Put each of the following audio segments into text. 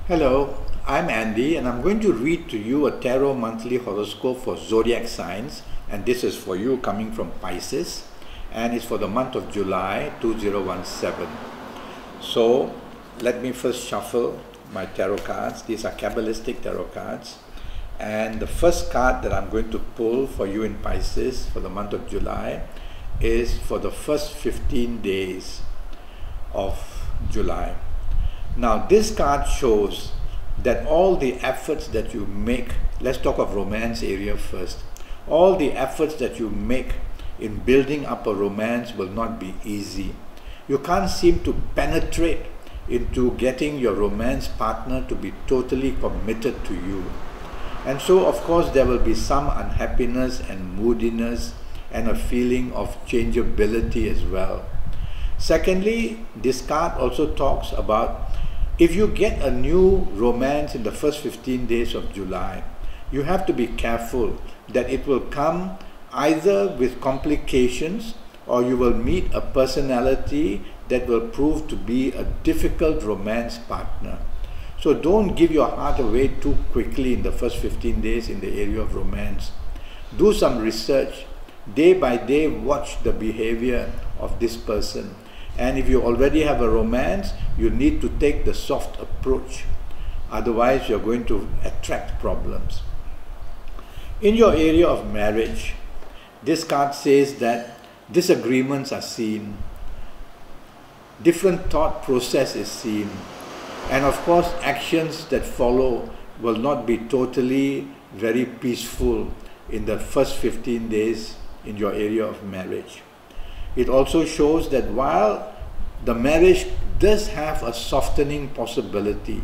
Hello, I'm Andy and I'm going to read to you a tarot monthly horoscope for Zodiac signs, and this is for you coming from Pisces, and it's for the month of July 2017. So let me first shuffle my tarot cards. These are Kabbalistic tarot cards, and the first card that I'm going to pull for you in Pisces for the month of July is for the first 15 days of July. Now this card shows that all the efforts that you make, let's talk of romance area first, all the efforts that you make in building up a romance will not be easy. You can't seem to penetrate into getting your romance partner to be totally committed to you. And so of course there will be some unhappiness and moodiness and a feeling of changeability as well. Secondly, this card also talks about if you get a new romance in the first 15 days of July, you have to be careful that it will come either with complications or you will meet a personality that will prove to be a difficult romance partner. So don't give your heart away too quickly in the first 15 days in the area of romance. Do some research. Day by day, watch the behavior of this person. And if you already have a romance, you need to take the soft approach. Otherwise, you're going to attract problems. In your area of marriage, this card says that disagreements are seen, different thought process is seen, and of course, actions that follow will not be totally very peaceful in the first 15 days in your area of marriage. It also shows that while the marriage does have a softening possibility,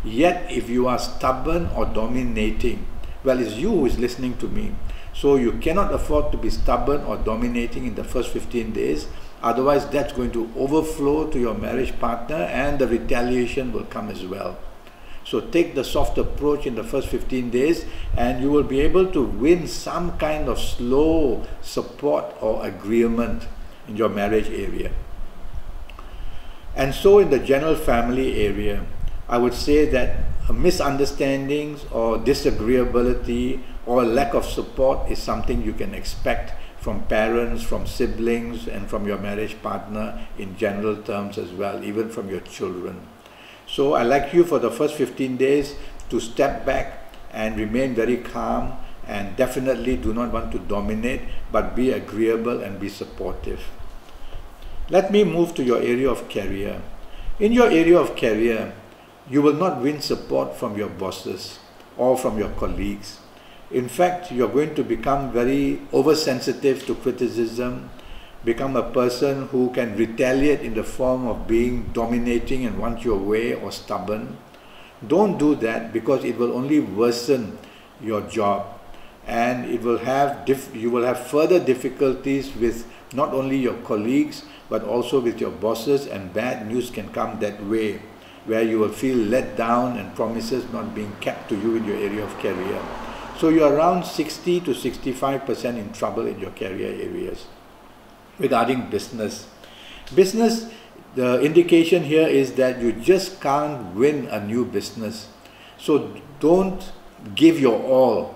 yet if you are stubborn or dominating, well, it's you who is listening to me. So you cannot afford to be stubborn or dominating in the first 15 days. Otherwise, that's going to overflow to your marriage partner and the retaliation will come as well. So take the soft approach in the first 15 days and you will be able to win some kind of slow support or agreement in your marriage area. And so in the general family area, I would say that misunderstandings or disagreeability or lack of support is something you can expect from parents, from siblings, and from your marriage partner in general terms as well, even from your children. So I like you for the first 15 days to step back and remain very calm, and definitely do not want to dominate, but be agreeable and be supportive. Let me move to your area of career. In your area of career, you will not win support from your bosses or from your colleagues. In fact, you're going to become very oversensitive to criticism, become a person who can retaliate in the form of being dominating and want your way or stubborn. Don't do that, because it will only worsen your job, and it will have you will have further difficulties with not only your colleagues but also with your bosses, and bad news can come that way, where you will feel let down and promises not being kept to you in your area of career. So you're around 60 to 65% in trouble in your career areas. Regarding business, the indication here is that you just can't win a new business. So don't give your all.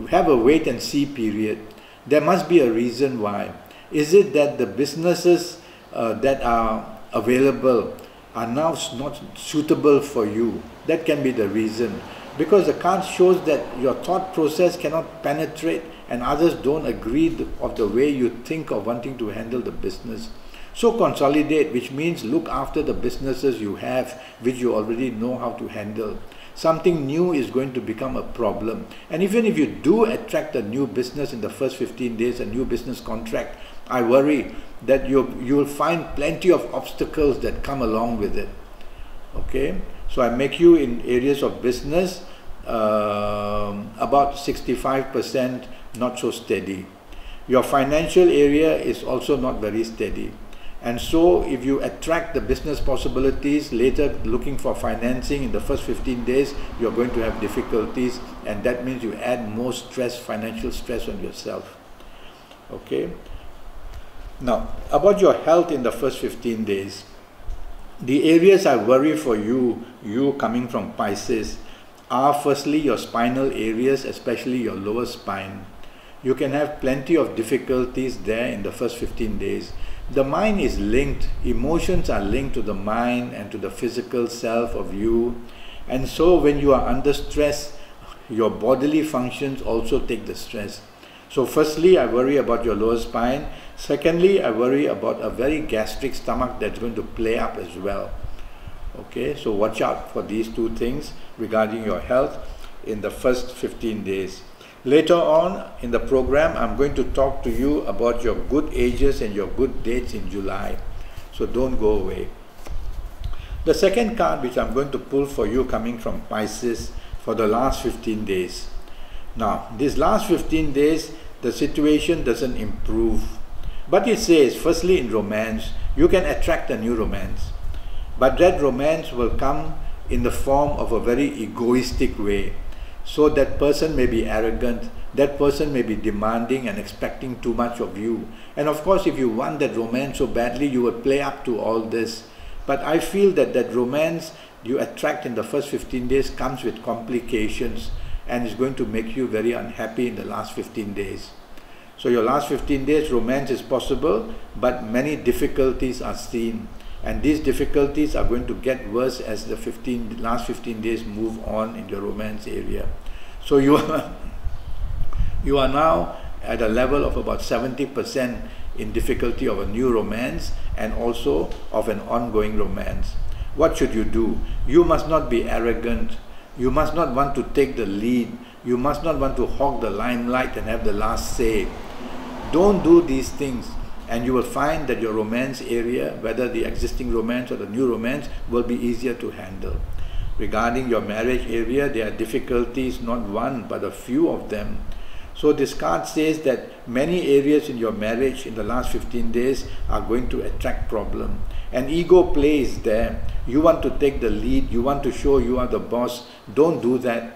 Have a wait and see period. There must be a reason why. Is it that the businesses that are available are now not suitable for you? That can be the reason. Because the card shows that your thought process cannot penetrate and others don't agree of the way you think of wanting to handle the business. So consolidate, which means look after the businesses you have, which you already know how to handle. Something new is going to become a problem. And even if you do attract a new business in the first 15 days, a new business contract, I worry that you will find plenty of obstacles that come along with it. Okay? So I make you in areas of business about 65% not so steady. Your financial area is also not very steady. And so if you attract the business possibilities later looking for financing in the first 15 days, you're going to have difficulties, and that means you add more stress, financial stress on yourself. Okay? Now, about your health in the first 15 days. The areas I worry for you coming from Pisces, are firstly your spinal areas, especially your lower spine. You can have plenty of difficulties there in the first 15 days. The mind is linked, emotions are linked to the mind and to the physical self of you. And so when you are under stress, your bodily functions also take the stress. So firstly, I worry about your lower spine. Secondly, I worry about a very gastric stomach that's going to play up as well. Okay, so watch out for these two things regarding your health in the first 15 days. Later on in the program, I'm going to talk to you about your good ages and your good dates in July. So don't go away. The second card which I'm going to pull for you coming from Pisces for the last 15 days. Now, these last 15 days, the situation doesn't improve. But it says, firstly in romance, you can attract a new romance. But that romance will come in the form of a very egoistic way. So that person may be arrogant, that person may be demanding and expecting too much of you. And of course, if you want that romance so badly, you will play up to all this. But I feel that that romance you attract in the first 15 days comes with complications and is going to make you very unhappy in the last 15 days. So your last 15 days, romance is possible, but many difficulties are seen. And these difficulties are going to get worse as the last 15 days move on in your romance area. So you are now at a level of about 70% in difficulty of a new romance and also of an ongoing romance. What should you do? You must not be arrogant. You must not want to take the lead. You must not want to hog the limelight and have the last say. Don't do these things, and you will find that your romance area, whether the existing romance or the new romance, will be easier to handle. Regarding your marriage area, there are difficulties, not one but a few of them. So this card says that many areas in your marriage in the last 15 days are going to attract problem. And ego plays there. You want to take the lead, you want to show you are the boss. Don't do that.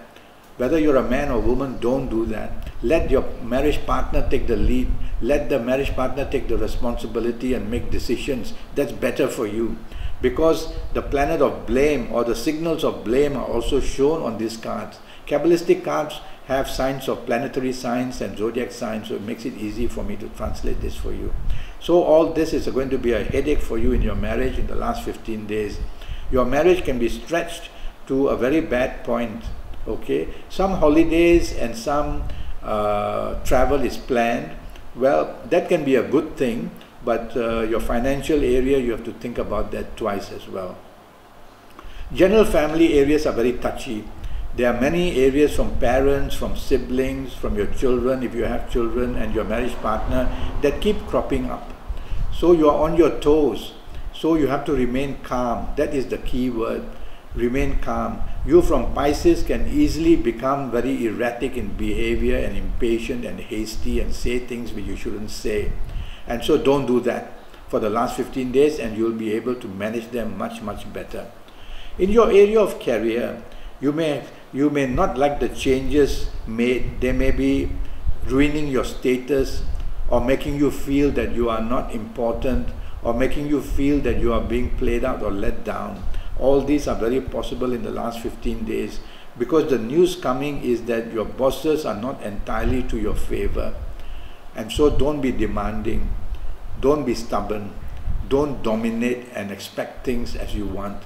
Whether you're a man or woman, don't do that. Let your marriage partner take the lead. Let the marriage partner take the responsibility and make decisions. That's better for you. Because the planet of blame or the signals of blame are also shown on these cards. Kabbalistic cards have signs of planetary signs and zodiac signs, so it makes it easy for me to translate this for you. So all this is going to be a headache for you in your marriage in the last 15 days. Your marriage can be stretched to a very bad point. Okay, some holidays and some travel is planned. Well, that can be a good thing, but your financial area, you have to think about that twice as well. General family areas are very touchy. There are many areas from parents, from siblings, from your children, if you have children, and your marriage partner, that keep cropping up. So you are on your toes. So you have to remain calm. That is the key word. Remain calm. You from Pisces can easily become very erratic in behavior and impatient and hasty and say things which you shouldn't say. And so don't do that for the last 15 days, and you'll be able to manage them much, much better. In your area of career, you may not like the changes made. They may be ruining your status or making you feel that you are not important or making you feel that you are being played out or let down. All these are very possible in the last 15 days because the news coming is that your bosses are not entirely to your favor. And so don't be demanding, don't be stubborn, don't dominate and expect things as you want.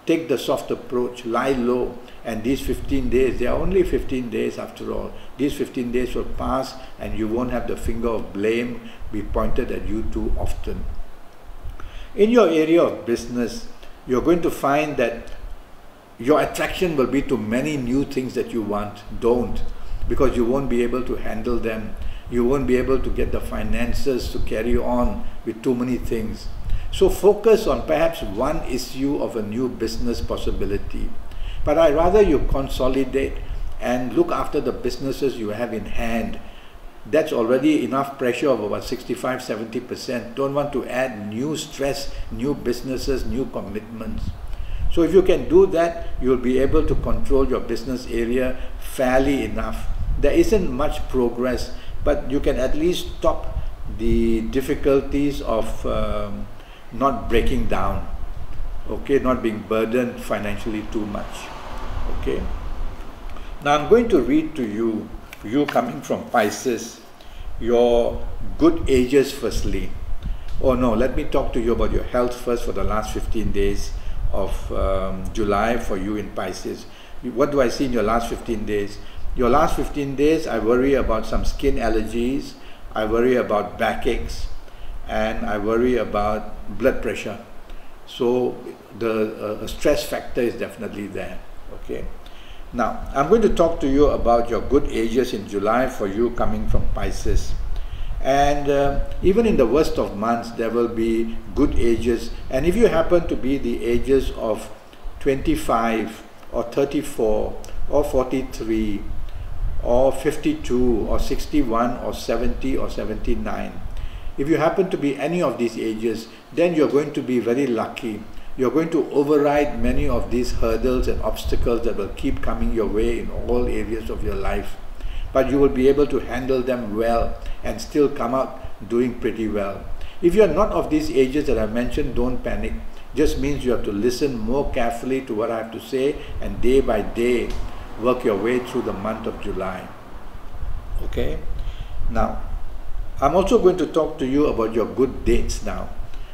Take the soft approach, lie low, and these 15 days, they are only 15 days after all. These 15 days will pass and you won't have the finger of blame be pointed at you too often. In your area of business, you're going to find that your attraction will be to many new things that you want. Don't, because you won't be able to handle them. You won't be able to get the finances to carry on with too many things. So focus on perhaps one issue of a new business possibility. But I'd rather you consolidate and look after the businesses you have in hand. That's already enough pressure of about 65–70%. Don't want to add new stress, new businesses, new commitments. So if you can do that, you'll be able to control your business area fairly enough. There isn't much progress, but you can at least stop the difficulties of not breaking down. Okay, not being burdened financially too much. Okay. Now I'm going to read to you, you coming from Pisces, your good ages firstly. Oh no, let me talk to you about your health first for the last 15 days of July for you in Pisces. What do I see in your last 15 days? Your last 15 days, I worry about some skin allergies, I worry about backaches, and I worry about blood pressure. So the stress factor is definitely there. Okay. Now, I'm going to talk to you about your good ages in July for you coming from Pisces. And even in the worst of months, there will be good ages. And if you happen to be the ages of 25 or 34 or 43 or 52 or 61 or 70 or 79, if you happen to be any of these ages, then you're going to be very lucky. You're going to override many of these hurdles and obstacles that will keep coming your way in all areas of your life. But you will be able to handle them well and still come out doing pretty well. If you're not of these ages that I mentioned, don't panic. Just means you have to listen more carefully to what I have to say and day by day work your way through the month of July. Okay? Now, I'm also going to talk to you about your good dates now.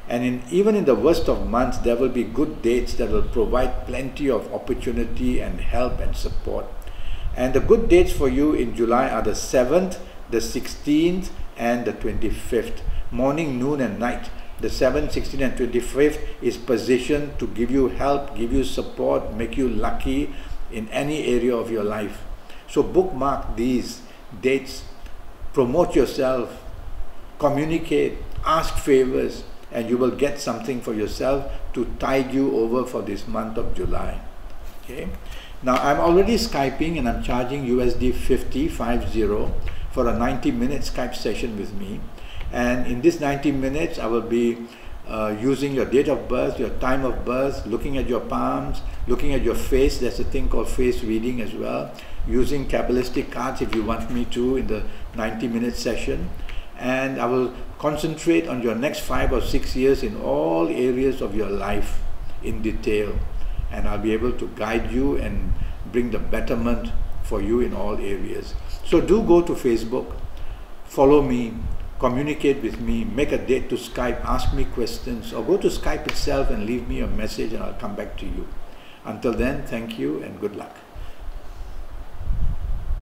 And even in the worst of months, there will be good dates that will provide plenty of opportunity and help and support. And the good dates for you in July are the 7th, the 16th, and the 25th. Morning, noon, and night. The 7th, 16th, and 25th is positioned to give you help, give you support, make you lucky in any area of your life. So bookmark these dates, promote yourself, communicate, ask favors, and you will get something for yourself to tide you over for this month of July. Okay. Now I'm already Skyping and I'm charging USD 50 for a 90-minute Skype session with me. And in this 90 minutes, I will be using your date of birth, your time of birth, looking at your palms, looking at your face. There's a thing called face reading as well. Using Kabbalistic cards if you want me to in the 90-minute session. And I will concentrate on your next 5 or 6 years in all areas of your life in detail. And I'll be able to guide you and bring the betterment for you in all areas. So do go to Facebook, follow me, communicate with me, make a date to Skype, ask me questions, or go to Skype itself and leave me a message and I'll come back to you. Until then, thank you and good luck.